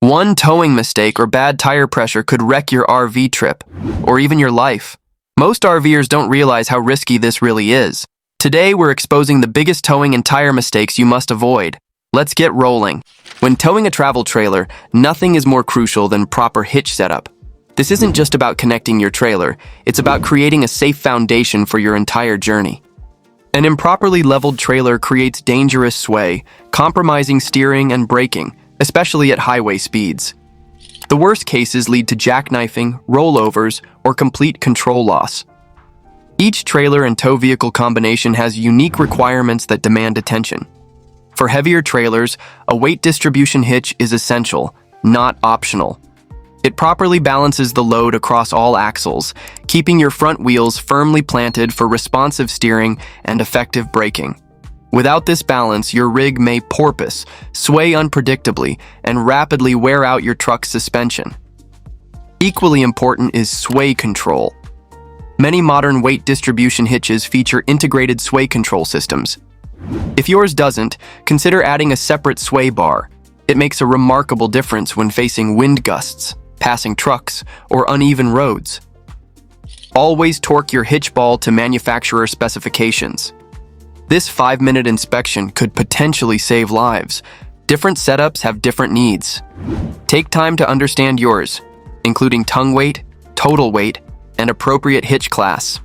One towing mistake or bad tire pressure could wreck your RV trip, or even your life. Most RVers don't realize how risky this really is. Today, we're exposing the biggest towing and tire mistakes you must avoid. Let's get rolling. When towing a travel trailer, nothing is more crucial than proper hitch setup. This isn't just about connecting your trailer, it's about creating a safe foundation for your entire journey. An improperly leveled trailer creates dangerous sway, compromising steering and braking, especially at highway speeds. The worst cases lead to jackknifing, rollovers, or complete control loss. Each trailer and tow vehicle combination has unique requirements that demand attention. For heavier trailers, a weight distribution hitch is essential, not optional. It properly balances the load across all axles, keeping your front wheels firmly planted for responsive steering and effective braking. Without this balance, your rig may porpoise, sway unpredictably, and rapidly wear out your truck's suspension. Equally important is sway control. Many modern weight distribution hitches feature integrated sway control systems. If yours doesn't, consider adding a separate sway bar. It makes a remarkable difference when facing wind gusts, passing trucks, or uneven roads. Always torque your hitch ball to manufacturer specifications. This 5-minute inspection could potentially save lives. Different setups have different needs. Take time to understand yours, including tongue weight, total weight, and appropriate hitch class.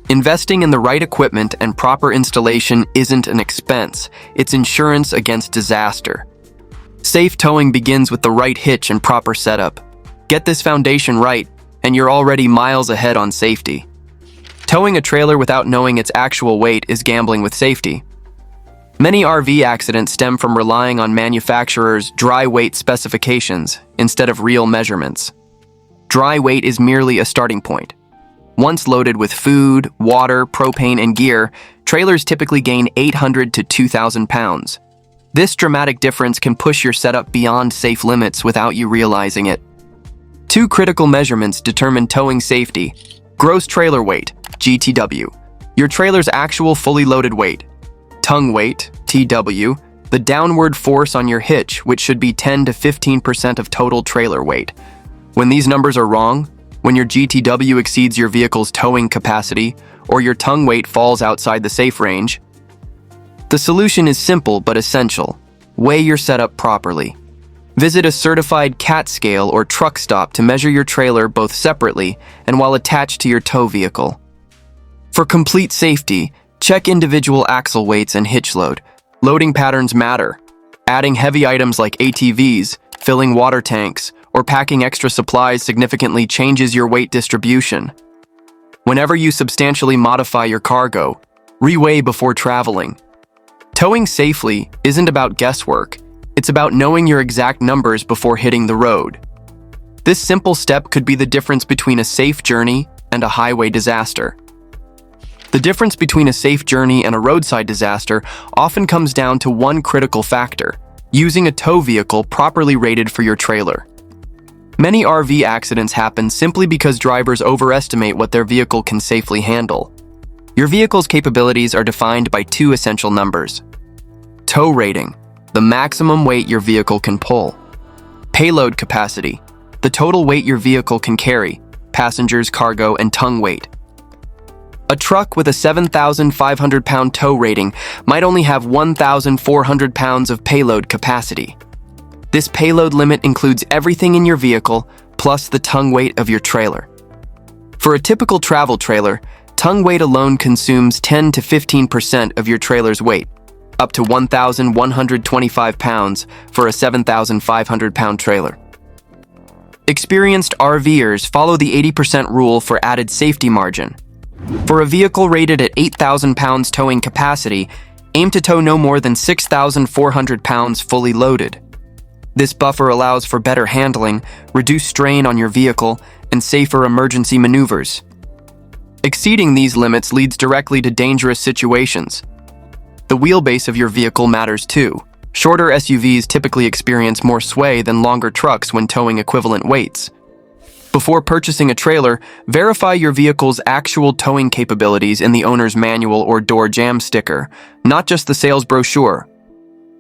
Investing in the right equipment and proper installation isn't an expense, it's insurance against disaster. Safe towing begins with the right hitch and proper setup. Get this foundation right, and you're already miles ahead on safety. Towing a trailer without knowing its actual weight is gambling with safety. Many RV accidents stem from relying on manufacturers' dry weight specifications instead of real measurements. Dry weight is merely a starting point. Once loaded with food, water, propane, and gear, trailers typically gain 800 to 2,000 pounds. This dramatic difference can push your setup beyond safe limits without you realizing it. Two critical measurements determine towing safety: gross trailer weight, GTW, your trailer's actual fully loaded weight; tongue weight, TW, the downward force on your hitch, which should be 10 to 15% of total trailer weight. When these numbers are wrong, when your GTW exceeds your vehicle's towing capacity, or your tongue weight falls outside the safe range, the solution is simple but essential. Weigh your setup properly. Visit a certified CAT scale or truck stop to measure your trailer both separately and while attached to your tow vehicle. For complete safety, check individual axle weights and hitch load. Loading patterns matter. Adding heavy items like ATVs, filling water tanks, or packing extra supplies significantly changes your weight distribution. Whenever you substantially modify your cargo, reweigh before traveling. Towing safely isn't about guesswork, it's about knowing your exact numbers before hitting the road. This simple step could be the difference between a safe journey and a highway disaster. The difference between a safe journey and a roadside disaster often comes down to one critical factor: using a tow vehicle properly rated for your trailer. Many RV accidents happen simply because drivers overestimate what their vehicle can safely handle. Your vehicle's capabilities are defined by two essential numbers: tow rating, the maximum weight your vehicle can pull; payload capacity, the total weight your vehicle can carry, passengers, cargo, and tongue weight. A truck with a 7,500-pound tow rating might only have 1,400 pounds of payload capacity. This payload limit includes everything in your vehicle, plus the tongue weight of your trailer. For a typical travel trailer, tongue weight alone consumes 10 to 15% of your trailer's weight, up to 1,125 pounds for a 7,500-pound trailer. Experienced RVers follow the 80% rule for added safety margin. For a vehicle rated at 8,000 pounds towing capacity, aim to tow no more than 6,400 pounds fully loaded. This buffer allows for better handling, reduced strain on your vehicle, and safer emergency maneuvers. Exceeding these limits leads directly to dangerous situations. The wheelbase of your vehicle matters too. Shorter SUVs typically experience more sway than longer trucks when towing equivalent weights. Before purchasing a trailer, verify your vehicle's actual towing capabilities in the owner's manual or door jamb sticker, not just the sales brochure.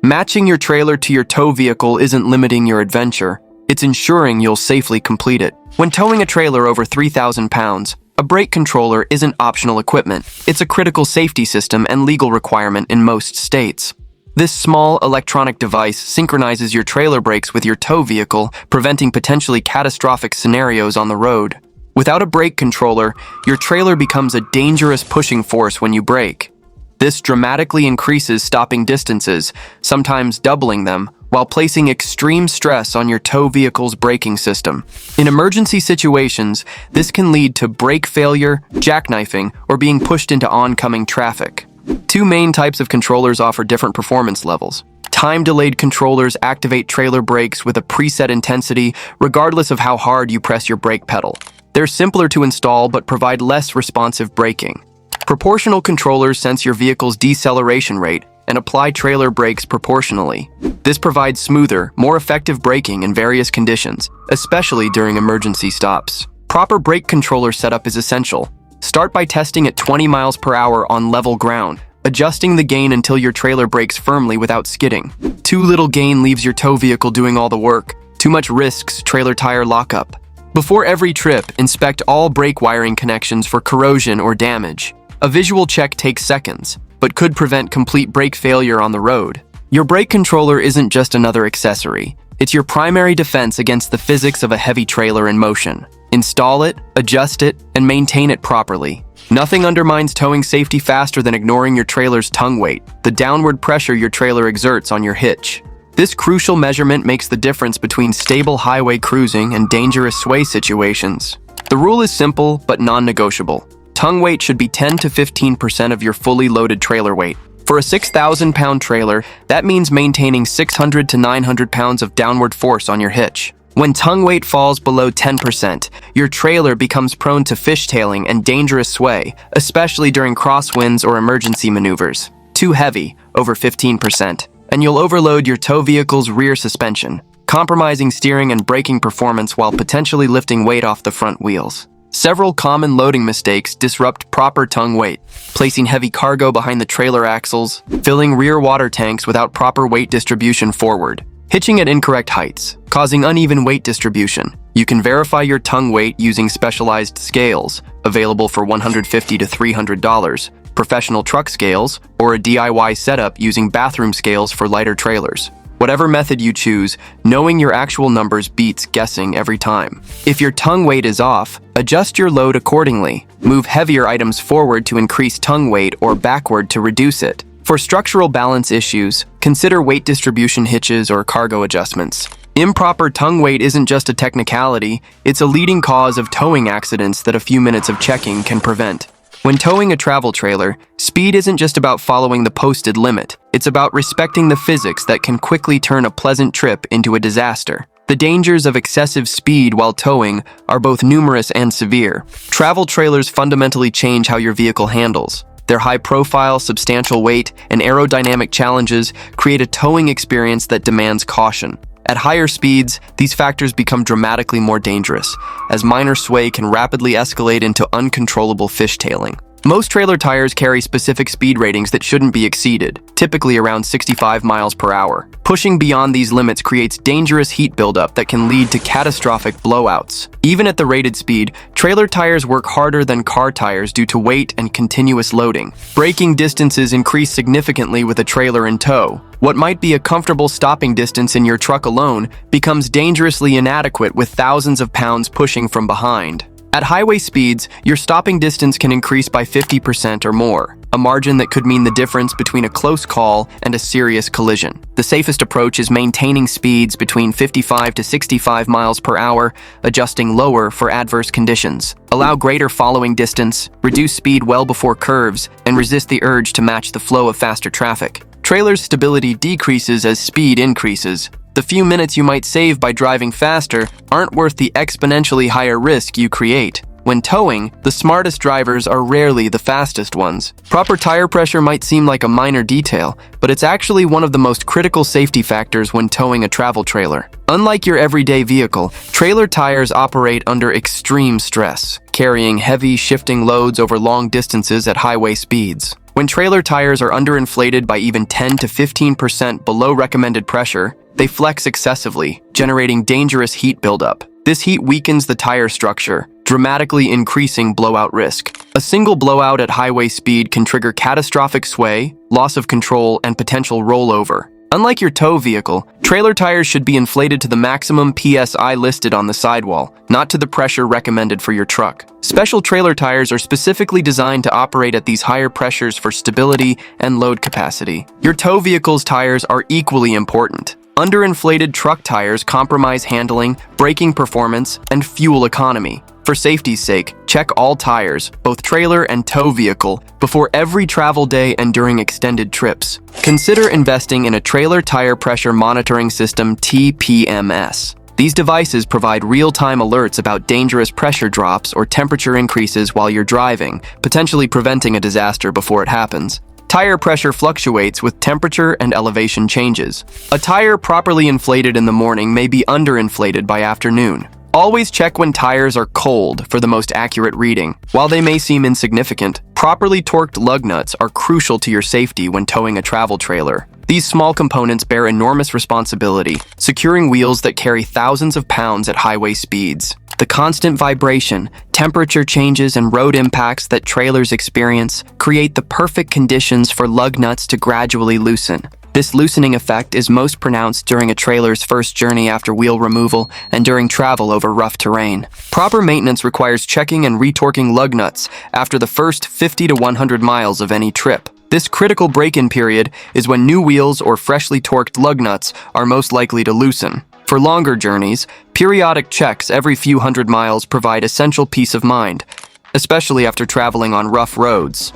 Matching your trailer to your tow vehicle isn't limiting your adventure, it's ensuring you'll safely complete it. When towing a trailer over 3,000 pounds, a brake controller isn't optional equipment. It's a critical safety system and legal requirement in most states. This small electronic device synchronizes your trailer brakes with your tow vehicle, preventing potentially catastrophic scenarios on the road. Without a brake controller, your trailer becomes a dangerous pushing force when you brake. This dramatically increases stopping distances, sometimes doubling them, while placing extreme stress on your tow vehicle's braking system. In emergency situations, this can lead to brake failure, jackknifing, or being pushed into oncoming traffic. Two main types of controllers offer different performance levels. Time-delayed controllers activate trailer brakes with a preset intensity, regardless of how hard you press your brake pedal. They're simpler to install but provide less responsive braking. Proportional controllers sense your vehicle's deceleration rate and apply trailer brakes proportionally. This provides smoother, more effective braking in various conditions, especially during emergency stops. Proper brake controller setup is essential. Start by testing at 20 miles per hour on level ground, adjusting the gain until your trailer brakes firmly without skidding. Too little gain leaves your tow vehicle doing all the work. Too much risks trailer tire lockup. Before every trip, inspect all brake wiring connections for corrosion or damage. A visual check takes seconds, but could prevent complete brake failure on the road. Your brake controller isn't just another accessory. It's your primary defense against the physics of a heavy trailer in motion. Install it, adjust it, and maintain it properly. Nothing undermines towing safety faster than ignoring your trailer's tongue weight, the downward pressure your trailer exerts on your hitch. This crucial measurement makes the difference between stable highway cruising and dangerous sway situations. The rule is simple but non-negotiable. Tongue weight should be 10 to 15% of your fully loaded trailer weight. For a 6,000-pound trailer, that means maintaining 600 to 900 pounds of downward force on your hitch. When tongue weight falls below 10%, your trailer becomes prone to fishtailing and dangerous sway, especially during crosswinds or emergency maneuvers. Too heavy, over 15%, and you'll overload your tow vehicle's rear suspension, compromising steering and braking performance while potentially lifting weight off the front wheels. Several common loading mistakes disrupt proper tongue weight: placing heavy cargo behind the trailer axles, filling rear water tanks without proper weight distribution forward, hitching at incorrect heights, causing uneven weight distribution. You can verify your tongue weight using specialized scales, available for $150 to $300, professional truck scales, or a DIY setup using bathroom scales for lighter trailers. Whatever method you choose, knowing your actual numbers beats guessing every time. If your tongue weight is off, adjust your load accordingly. Move heavier items forward to increase tongue weight or backward to reduce it. For structural balance issues, consider weight distribution hitches or cargo adjustments. Improper tongue weight isn't just a technicality, it's a leading cause of towing accidents that a few minutes of checking can prevent. When towing a travel trailer, speed isn't just about following the posted limit. It's about respecting the physics that can quickly turn a pleasant trip into a disaster. The dangers of excessive speed while towing are both numerous and severe. Travel trailers fundamentally change how your vehicle handles. Their high profile, substantial weight, and aerodynamic challenges create a towing experience that demands caution. At higher speeds, these factors become dramatically more dangerous, as minor sway can rapidly escalate into uncontrollable fishtailing. Most trailer tires carry specific speed ratings that shouldn't be exceeded, typically around 65 miles per hour. Pushing beyond these limits creates dangerous heat buildup that can lead to catastrophic blowouts. Even at the rated speed, trailer tires work harder than car tires due to weight and continuous loading. Braking distances increase significantly with a trailer in tow. What might be a comfortable stopping distance in your truck alone becomes dangerously inadequate with thousands of pounds pushing from behind. At highway speeds, your stopping distance can increase by 50% or more, a margin that could mean the difference between a close call and a serious collision. The safest approach is maintaining speeds between 55 to 65 miles per hour, adjusting lower for adverse conditions. Allow greater following distance, reduce speed well before curves, and resist the urge to match the flow of faster traffic. Trailer's stability decreases as speed increases. The few minutes you might save by driving faster aren't worth the exponentially higher risk you create. When towing, the smartest drivers are rarely the fastest ones. Proper tire pressure might seem like a minor detail, but it's actually one of the most critical safety factors when towing a travel trailer. Unlike your everyday vehicle, trailer tires operate under extreme stress, carrying heavy, shifting loads over long distances at highway speeds. When trailer tires are underinflated by even 10 to 15% below recommended pressure, they flex excessively, generating dangerous heat buildup. This heat weakens the tire structure, dramatically increasing blowout risk. A single blowout at highway speed can trigger catastrophic sway, loss of control, and potential rollover. Unlike your tow vehicle, trailer tires should be inflated to the maximum PSI listed on the sidewall, not to the pressure recommended for your truck. Special trailer tires are specifically designed to operate at these higher pressures for stability and load capacity. Your tow vehicle's tires are equally important. Underinflated truck tires compromise handling, braking performance, and fuel economy. For safety's sake, check all tires, both trailer and tow vehicle, before every travel day and during extended trips. Consider investing in a trailer tire pressure monitoring system (TPMS). These devices provide real-time alerts about dangerous pressure drops or temperature increases while you're driving, potentially preventing a disaster before it happens. Tire pressure fluctuates with temperature and elevation changes. A tire properly inflated in the morning may be underinflated by afternoon. Always check when tires are cold for the most accurate reading. While they may seem insignificant, properly torqued lug nuts are crucial to your safety when towing a travel trailer. These small components bear enormous responsibility, securing wheels that carry thousands of pounds at highway speeds. The constant vibration, temperature changes, and road impacts that trailers experience create the perfect conditions for lug nuts to gradually loosen. This loosening effect is most pronounced during a trailer's first journey after wheel removal and during travel over rough terrain. Proper maintenance requires checking and retorquing lug nuts after the first 50 to 100 miles of any trip. This critical break-in period is when new wheels or freshly torqued lug nuts are most likely to loosen. For longer journeys, periodic checks every few hundred miles provide essential peace of mind, especially after traveling on rough roads.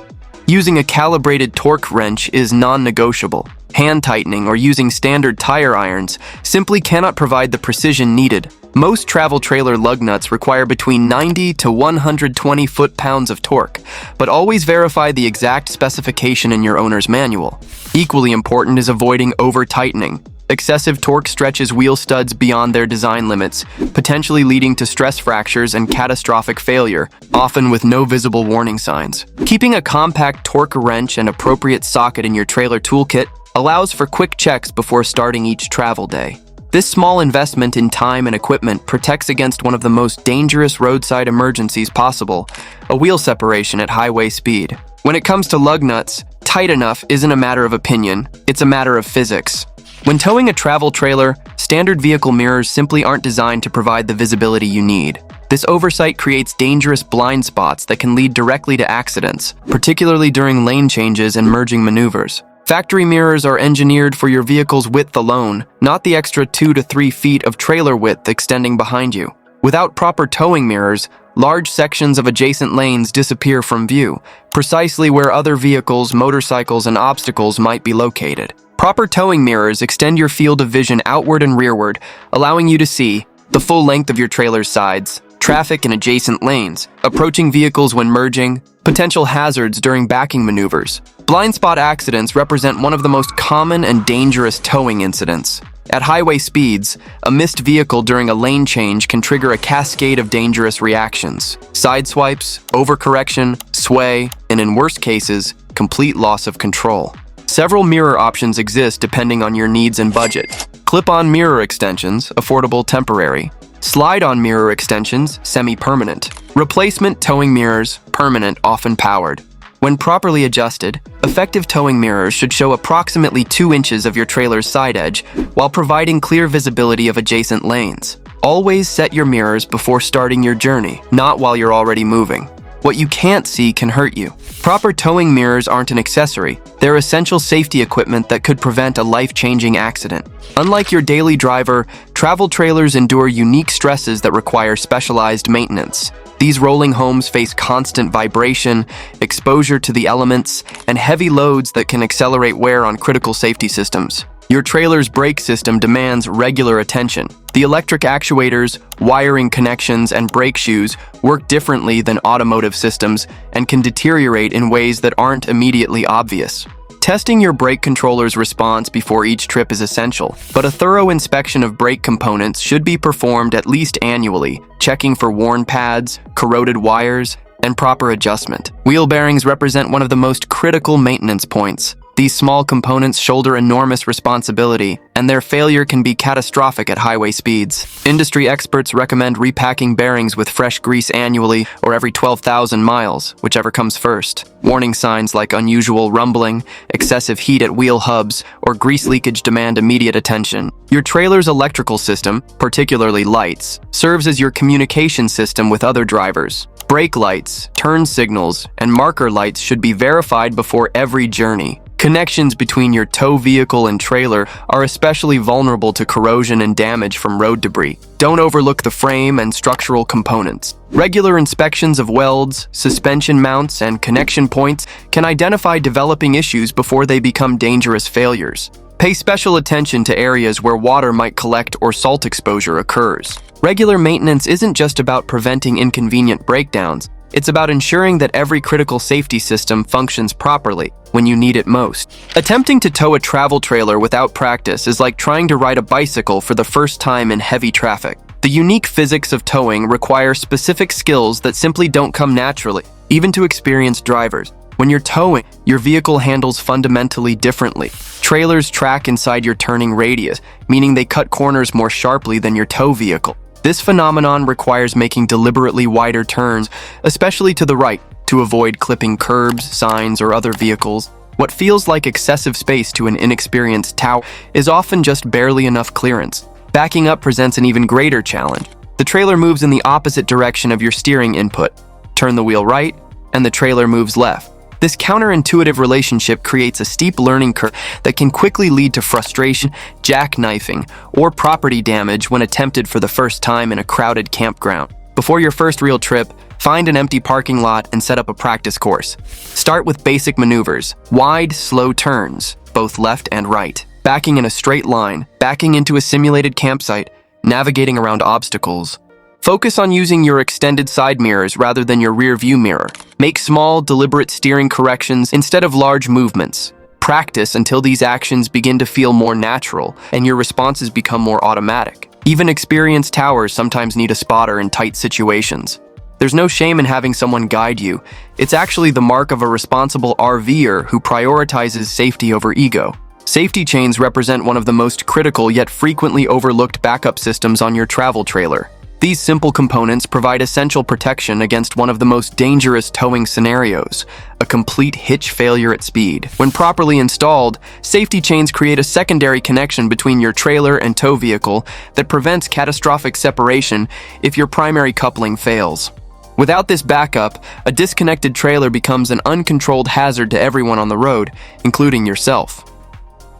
Using a calibrated torque wrench is non-negotiable. Hand tightening or using standard tire irons simply cannot provide the precision needed. Most travel trailer lug nuts require between 90 to 120 foot-pounds of torque, but always verify the exact specification in your owner's manual. Equally important is avoiding over-tightening. Excessive torque stretches wheel studs beyond their design limits, potentially leading to stress fractures and catastrophic failure, often with no visible warning signs. Keeping a compact torque wrench and appropriate socket in your trailer toolkit allows for quick checks before starting each travel day. This small investment in time and equipment protects against one of the most dangerous roadside emergencies possible, a wheel separation at highway speed. When it comes to lug nuts, tight enough isn't a matter of opinion, it's a matter of physics. When towing a travel trailer, standard vehicle mirrors simply aren't designed to provide the visibility you need. This oversight creates dangerous blind spots that can lead directly to accidents, particularly during lane changes and merging maneuvers. Factory mirrors are engineered for your vehicle's width alone, not the extra 2 to 3 feet of trailer width extending behind you. Without proper towing mirrors, large sections of adjacent lanes disappear from view, precisely where other vehicles, motorcycles, and obstacles might be located. Proper towing mirrors extend your field of vision outward and rearward, allowing you to see the full length of your trailer's sides, traffic in adjacent lanes, approaching vehicles when merging, potential hazards during backing maneuvers. Blind spot accidents represent one of the most common and dangerous towing incidents. At highway speeds, a missed vehicle during a lane change can trigger a cascade of dangerous reactions. Sideswipes, overcorrection, sway, and in worst cases, complete loss of control. Several mirror options exist depending on your needs and budget. Clip-on mirror extensions, affordable temporary. Slide-on mirror extensions, semi-permanent. Replacement towing mirrors, permanent, often powered. When properly adjusted, effective towing mirrors should show approximately 2 inches of your trailer's side edge while providing clear visibility of adjacent lanes. Always set your mirrors before starting your journey, not while you're already moving. What you can't see can hurt you. Proper towing mirrors aren't an accessory. They're essential safety equipment that could prevent a life-changing accident. Unlike your daily driver, travel trailers endure unique stresses that require specialized maintenance. These rolling homes face constant vibration, exposure to the elements, and heavy loads that can accelerate wear on critical safety systems. Your trailer's brake system demands regular attention. The electric actuators, wiring connections, and brake shoes work differently than automotive systems and can deteriorate in ways that aren't immediately obvious. Testing your brake controller's response before each trip is essential, but a thorough inspection of brake components should be performed at least annually, checking for worn pads, corroded wires, and proper adjustment. Wheel bearings represent one of the most critical maintenance points. These small components shoulder enormous responsibility, and their failure can be catastrophic at highway speeds. Industry experts recommend repacking bearings with fresh grease annually or every 12,000 miles, whichever comes first. Warning signs like unusual rumbling, excessive heat at wheel hubs, or grease leakage demand immediate attention. Your trailer's electrical system, particularly lights, serves as your communication system with other drivers. Brake lights, turn signals, and marker lights should be verified before every journey. Connections between your tow vehicle and trailer are especially vulnerable to corrosion and damage from road debris. Don't overlook the frame and structural components. Regular inspections of welds, suspension mounts, and connection points can identify developing issues before they become dangerous failures. Pay special attention to areas where water might collect or salt exposure occurs. Regular maintenance isn't just about preventing inconvenient breakdowns. It's about ensuring that every critical safety system functions properly when you need it most. Attempting to tow a travel trailer without practice is like trying to ride a bicycle for the first time in heavy traffic. The unique physics of towing require specific skills that simply don't come naturally, even to experienced drivers. When you're towing, your vehicle handles fundamentally differently. Trailers track inside your turning radius, meaning they cut corners more sharply than your tow vehicle. This phenomenon requires making deliberately wider turns, especially to the right, to avoid clipping curbs, signs, or other vehicles. What feels like excessive space to an inexperienced tower is often just barely enough clearance. Backing up presents an even greater challenge. The trailer moves in the opposite direction of your steering input. Turn the wheel right, and the trailer moves left. This counterintuitive relationship creates a steep learning curve that can quickly lead to frustration, jackknifing, or property damage when attempted for the first time in a crowded campground. Before your first real trip, find an empty parking lot and set up a practice course. Start with basic maneuvers, wide, slow turns, both left and right, backing in a straight line, backing into a simulated campsite, navigating around obstacles. Focus on using your extended side mirrors rather than your rear view mirror. Make small, deliberate steering corrections instead of large movements. Practice until these actions begin to feel more natural and your responses become more automatic. Even experienced towers sometimes need a spotter in tight situations. There's no shame in having someone guide you. It's actually the mark of a responsible RVer who prioritizes safety over ego. Safety chains represent one of the most critical yet frequently overlooked backup systems on your travel trailer. These simple components provide essential protection against one of the most dangerous towing scenarios, a complete hitch failure at speed. When properly installed, safety chains create a secondary connection between your trailer and tow vehicle that prevents catastrophic separation if your primary coupling fails. Without this backup, a disconnected trailer becomes an uncontrolled hazard to everyone on the road, including yourself.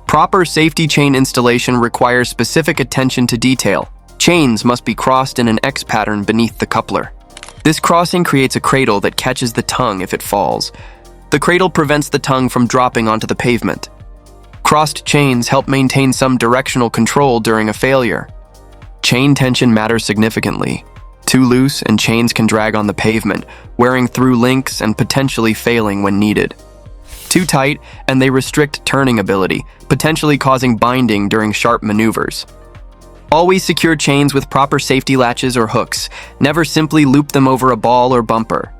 Proper safety chain installation requires specific attention to detail. Chains must be crossed in an X pattern beneath the coupler. This crossing creates a cradle that catches the tongue if it falls. The cradle prevents the tongue from dropping onto the pavement. Crossed chains help maintain some directional control during a failure. Chain tension matters significantly. Too loose and chains can drag on the pavement, wearing through links and potentially failing when needed. Too tight and they restrict turning ability, potentially causing binding during sharp maneuvers. Always secure chains with proper safety latches or hooks. Never simply loop them over a ball or bumper.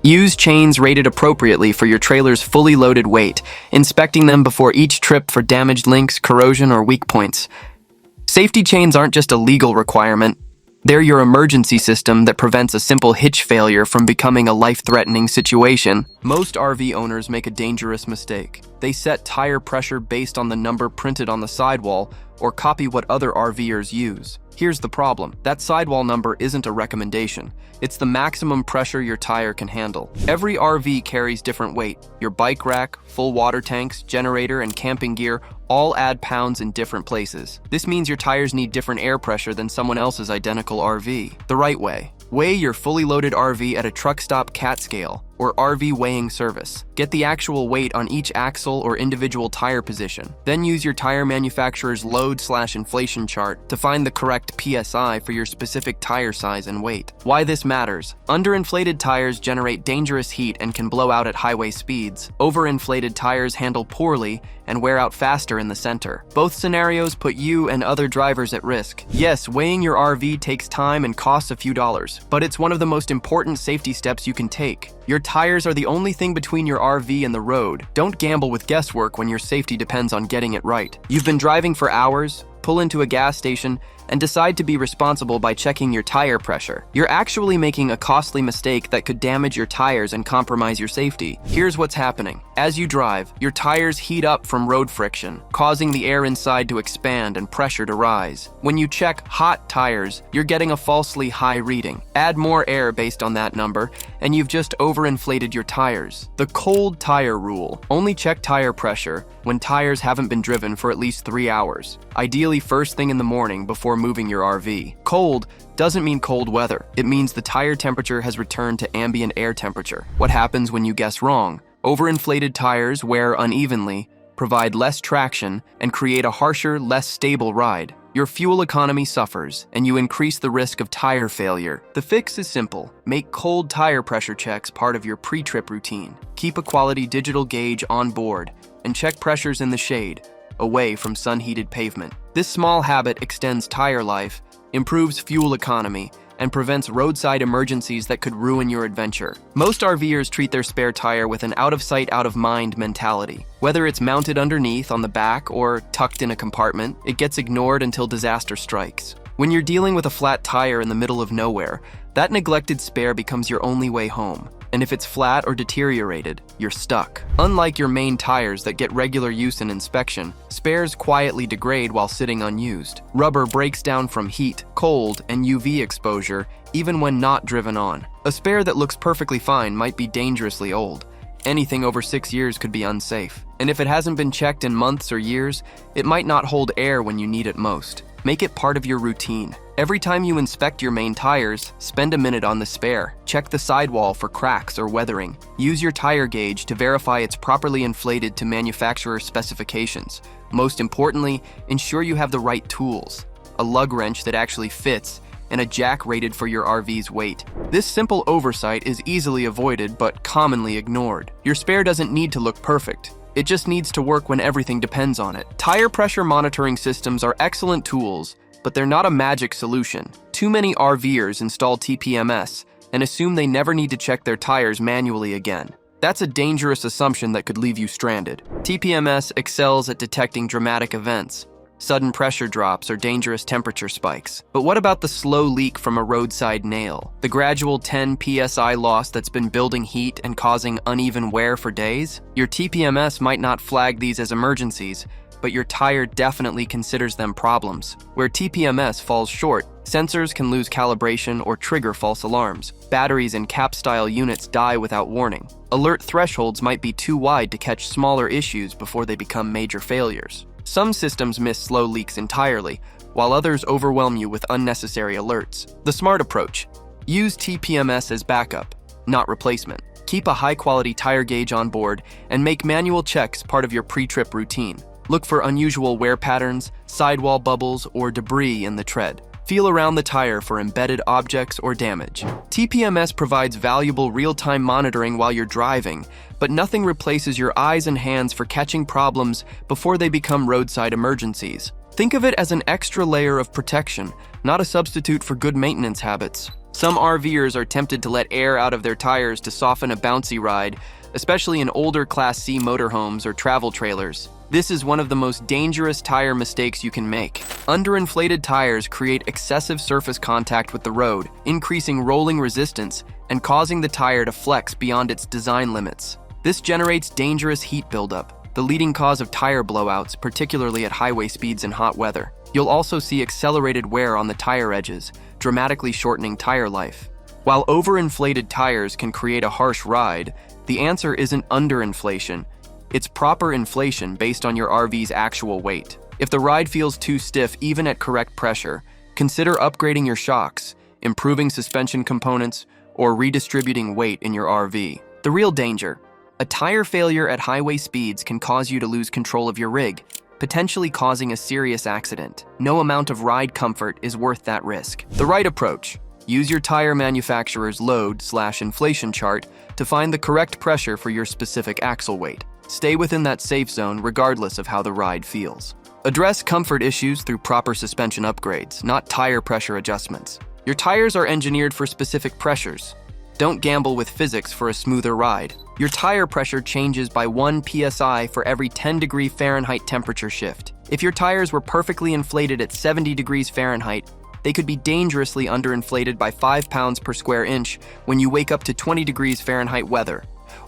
Use chains rated appropriately for your trailer's fully loaded weight, inspecting them before each trip for damaged links, corrosion, or weak points. Safety chains aren't just a legal requirement. They're your emergency system that prevents a simple hitch failure from becoming a life-threatening situation. Most RV owners make a dangerous mistake. They set tire pressure based on the number printed on the sidewall or copy what other RVers use. Here's the problem. That sidewall number isn't a recommendation. It's the maximum pressure your tire can handle. Every RV carries different weight. Your bike rack, full water tanks, generator, and camping gear all add pounds in different places. This means your tires need different air pressure than someone else's identical RV. The right way. Weigh your fully loaded RV at a truck stop CAT scale. or RV weighing service. Get the actual weight on each axle or individual tire position. Then use your tire manufacturer's load/inflation chart to find the correct PSI for your specific tire size and weight. Why this matters: underinflated tires generate dangerous heat and can blow out at highway speeds. Overinflated tires handle poorly and wear out faster in the center. Both scenarios put you and other drivers at risk. Yes, weighing your RV takes time and costs a few dollars, but it's one of the most important safety steps you can take. Your tires are the only thing between your RV and the road. Don't gamble with guesswork when your safety depends on getting it right. You've been driving for hours, pull into a gas station, and decide to be responsible by checking your tire pressure. You're actually making a costly mistake that could damage your tires and compromise your safety. Here's what's happening. As you drive, your tires heat up from road friction, causing the air inside to expand and pressure to rise. When you check hot tires, you're getting a falsely high reading. Add more air based on that number, and you've just overinflated your tires. The cold tire rule: only check tire pressure when tires haven't been driven for at least 3 hours. Ideally first thing in the morning before moving your RV. Cold doesn't mean cold weather. It means the tire temperature has returned to ambient air temperature. What happens when you guess wrong? Overinflated tires wear unevenly, provide less traction, and create a harsher, less stable ride. Your fuel economy suffers, and you increase the risk of tire failure. The fix is simple. Make cold tire pressure checks part of your pre-trip routine. Keep a quality digital gauge on board, and check pressures in the shade, away from sun-heated pavement. This small habit extends tire life, improves fuel economy, and prevents roadside emergencies that could ruin your adventure. Most RVers treat their spare tire with an out-of-sight, out-of-mind mentality. Whether it's mounted underneath on the back or tucked in a compartment, it gets ignored until disaster strikes. When you're dealing with a flat tire in the middle of nowhere, that neglected spare becomes your only way home. And if it's flat or deteriorated, you're stuck. Unlike your main tires that get regular use and inspection, spares quietly degrade while sitting unused. Rubber breaks down from heat, cold, and UV exposure even when not driven on. A spare that looks perfectly fine might be dangerously old. Anything over 6 years could be unsafe. And if it hasn't been checked in months or years, it might not hold air when you need it most. Make it part of your routine. Every time you inspect your main tires, spend a minute on the spare. Check the sidewall for cracks or weathering. Use your tire gauge to verify it's properly inflated to manufacturer specifications. Most importantly, ensure you have the right tools. A lug wrench that actually fits, and a jack rated for your RV's weight. This simple oversight is easily avoided but commonly ignored. Your spare doesn't need to look perfect. It just needs to work when everything depends on it. Tire pressure monitoring systems are excellent tools, but they're not a magic solution. Too many RVers install TPMS and assume they never need to check their tires manually again. That's a dangerous assumption that could leave you stranded. TPMS excels at detecting dramatic events, sudden pressure drops, or dangerous temperature spikes. But what about the slow leak from a roadside nail? The gradual 10 psi loss that's been building heat and causing uneven wear for days? Your TPMS might not flag these as emergencies, but your tire definitely considers them problems. Where TPMS falls short, sensors can lose calibration or trigger false alarms. Batteries in cap-style units die without warning. Alert thresholds might be too wide to catch smaller issues before they become major failures. Some systems miss slow leaks entirely, while others overwhelm you with unnecessary alerts. The smart approach: use TPMS as backup, not replacement. Keep a high-quality tire gauge on board and make manual checks part of your pre-trip routine. Look for unusual wear patterns, sidewall bubbles, or debris in the tread. Feel around the tire for embedded objects or damage. TPMS provides valuable real-time monitoring while you're driving, but nothing replaces your eyes and hands for catching problems before they become roadside emergencies. Think of it as an extra layer of protection, not a substitute for good maintenance habits. Some RVers are tempted to let air out of their tires to soften a bouncy ride, especially in older Class C motorhomes or travel trailers. This is one of the most dangerous tire mistakes you can make. Underinflated tires create excessive surface contact with the road, increasing rolling resistance and causing the tire to flex beyond its design limits. This generates dangerous heat buildup, the leading cause of tire blowouts, particularly at highway speeds and hot weather. You'll also see accelerated wear on the tire edges, dramatically shortening tire life. While overinflated tires can create a harsh ride, the answer isn't underinflation. It's proper inflation based on your RV's actual weight. If the ride feels too stiff even at correct pressure, consider upgrading your shocks, improving suspension components, or redistributing weight in your RV. The real danger. A tire failure at highway speeds can cause you to lose control of your rig, potentially causing a serious accident. No amount of ride comfort is worth that risk. The right approach. Use your tire manufacturer's load/inflation chart to find the correct pressure for your specific axle weight. Stay within that safe zone regardless of how the ride feels. Address comfort issues through proper suspension upgrades, not tire pressure adjustments. Your tires are engineered for specific pressures. Don't gamble with physics for a smoother ride. Your tire pressure changes by 1 psi for every 10-degree Fahrenheit temperature shift. If your tires were perfectly inflated at 70 degrees Fahrenheit, they could be dangerously underinflated by 5 pounds per square inch when you wake up to 20 degrees Fahrenheit weather,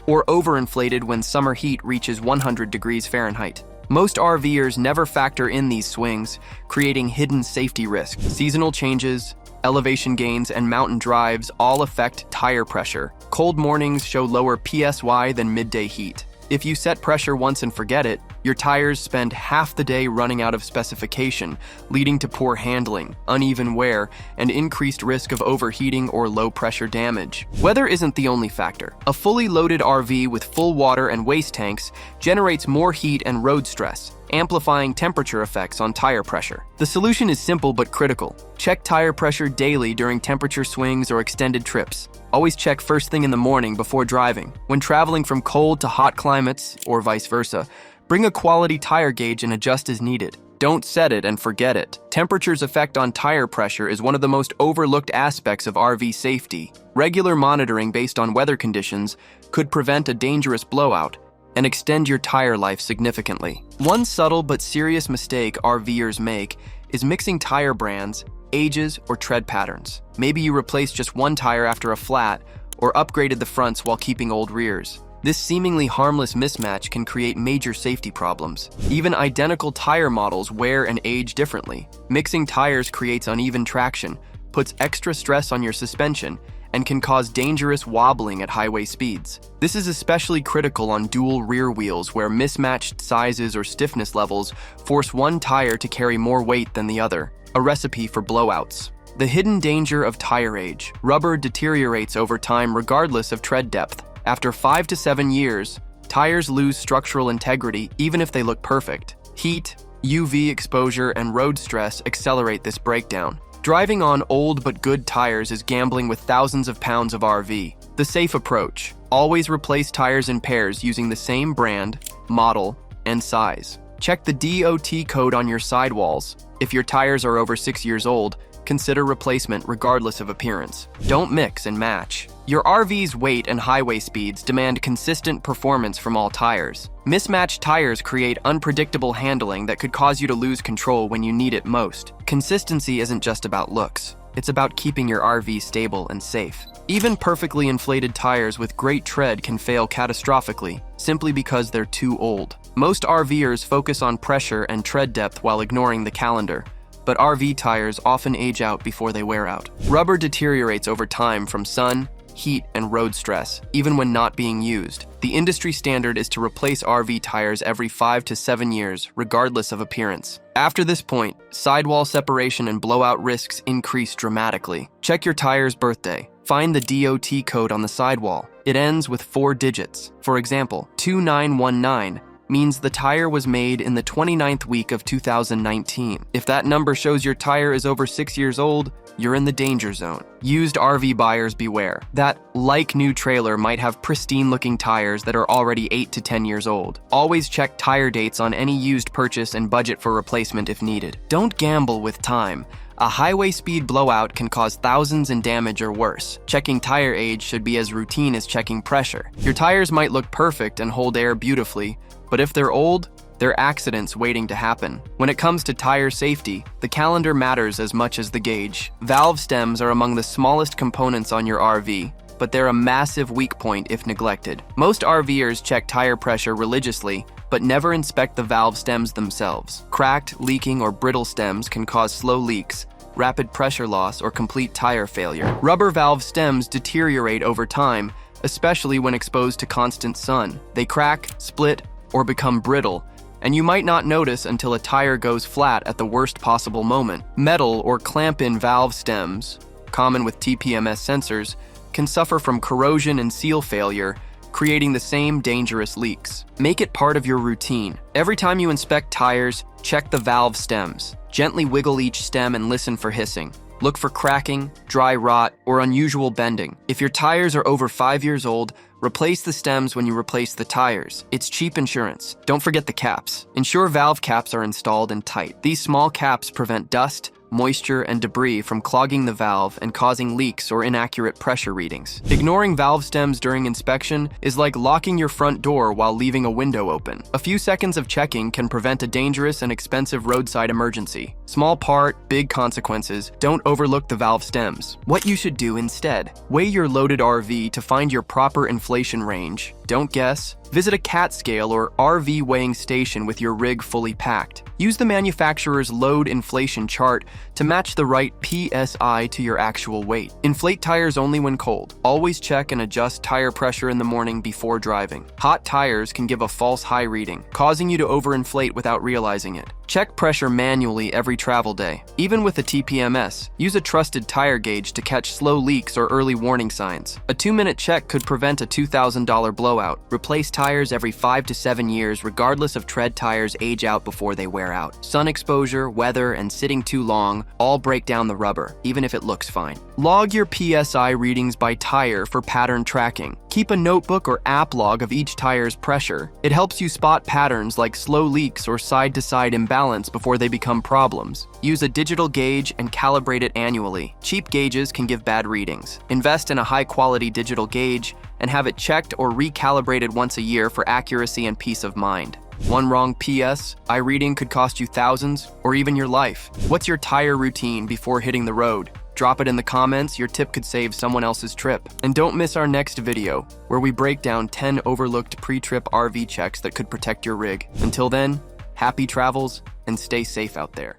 or overinflated when summer heat reaches 100 degrees Fahrenheit. Most RVers never factor in these swings, creating hidden safety risks. Seasonal changes, elevation gains, and mountain drives all affect tire pressure. Cold mornings show lower PSY than midday heat. If you set pressure once and forget it, your tires spend half the day running out of specification, leading to poor handling, uneven wear, and increased risk of overheating or low-pressure damage. Weather isn't the only factor. A fully loaded RV with full water and waste tanks generates more heat and road stress, amplifying temperature effects on tire pressure. The solution is simple but critical. Check tire pressure daily during temperature swings or extended trips. Always check first thing in the morning before driving. When traveling from cold to hot climates, or vice versa, bring a quality tire gauge and adjust as needed. Don't set it and forget it. Temperature's effect on tire pressure is one of the most overlooked aspects of RV safety. Regular monitoring based on weather conditions could prevent a dangerous blowout and extend your tire life significantly. One subtle but serious mistake RVers make is mixing tire brands, ages, or tread patterns. Maybe you replaced just one tire after a flat, or upgraded the fronts while keeping old rears. This seemingly harmless mismatch can create major safety problems. Even identical tire models wear and age differently. Mixing tires creates uneven traction, puts extra stress on your suspension, and can cause dangerous wobbling at highway speeds. This is especially critical on dual rear wheels where mismatched sizes or stiffness levels force one tire to carry more weight than the other, a recipe for blowouts. The hidden danger of tire age. Rubber deteriorates over time regardless of tread depth. After 5 to 7 years, tires lose structural integrity even if they look perfect. Heat, UV exposure, and road stress accelerate this breakdown. Driving on old but good tires is gambling with thousands of pounds of RV. The safe approach. Always replace tires in pairs using the same brand, model, and size. Check the DOT code on your sidewalls. If your tires are over 6 years old, consider replacement regardless of appearance. Don't mix and match. Your RV's weight and highway speeds demand consistent performance from all tires. Mismatched tires create unpredictable handling that could cause you to lose control when you need it most. Consistency isn't just about looks. It's about keeping your RV stable and safe. Even perfectly inflated tires with great tread can fail catastrophically, simply because they're too old. Most RVers focus on pressure and tread depth while ignoring the calendar, but RV tires often age out before they wear out. Rubber deteriorates over time from sun, heat, and road stress, even when not being used. The industry standard is to replace RV tires every 5 to 7 years, regardless of appearance. After this point, sidewall separation and blowout risks increase dramatically. Check your tire's birthday. Find the DOT code on the sidewall. It ends with 4 digits. For example, 2919 means the tire was made in the 29th week of 2019. If that number shows your tire is over 6 years old, you're in the danger zone. Used RV buyers beware. That like-new trailer might have pristine-looking tires that are already 8 to 10 years old. Always check tire dates on any used purchase and budget for replacement if needed. Don't gamble with time. A highway speed blowout can cause thousands in damage or worse. Checking tire age should be as routine as checking pressure. Your tires might look perfect and hold air beautifully, but if they're old, they're accidents waiting to happen. When it comes to tire safety, the calendar matters as much as the gauge. Valve stems are among the smallest components on your RV, but they're a massive weak point if neglected. Most RVers check tire pressure religiously, but never inspect the valve stems themselves. Cracked, leaking, or brittle stems can cause slow leaks, rapid pressure loss, or complete tire failure. Rubber valve stems deteriorate over time, especially when exposed to constant sun. They crack, split, or become brittle, and you might not notice until a tire goes flat at the worst possible moment. Metal or clamp-in valve stems, common with TPMS sensors, can suffer from corrosion and seal failure, creating the same dangerous leaks. Make it part of your routine. Every time you inspect tires, check the valve stems. Gently wiggle each stem and listen for hissing. Look for cracking, dry rot, or unusual bending. If your tires are over 5 years old, replace the stems when you replace the tires. It's cheap insurance. Don't forget the caps. Ensure valve caps are installed and tight. These small caps prevent dust, moisture, and debris from clogging the valve and causing leaks or inaccurate pressure readings. Ignoring valve stems during inspection is like locking your front door while leaving a window open. A few seconds of checking can prevent a dangerous and expensive roadside emergency. Small part, big consequences. Don't overlook the valve stems. What you should do instead: weigh your loaded RV to find your proper inflation range. Don't guess. Visit a CAT scale or RV weighing station with your rig fully packed. Use the manufacturer's load inflation chart to match the right PSI to your actual weight. Inflate tires only when cold. Always check and adjust tire pressure in the morning before driving. Hot tires can give a false high reading, causing you to overinflate without realizing it. Check pressure manually every travel day. Even with a TPMS, use a trusted tire gauge to catch slow leaks or early warning signs. A 2-minute check could prevent a $2,000 blowout. Replace tires every 5 to 7 years regardless of tread tires age out before they wear out. Sun exposure, weather, and sitting too long all break down the rubber, even if it looks fine. Log your PSI readings by tire for pattern tracking. Keep a notebook or app log of each tire's pressure. It helps you spot patterns like slow leaks or side-to-side imbalance before they become problems. Use a digital gauge and calibrate it annually. Cheap gauges can give bad readings. Invest in a high-quality digital gauge and have it checked or recalibrated once a year for accuracy and peace of mind. One wrong PSI reading could cost you thousands or even your life. What's your tire routine before hitting the road? Drop it in the comments. Your tip could save someone else's trip. And don't miss our next video, where we break down 10 overlooked pre-trip RV checks that could protect your rig. Until then, happy travels and stay safe out there.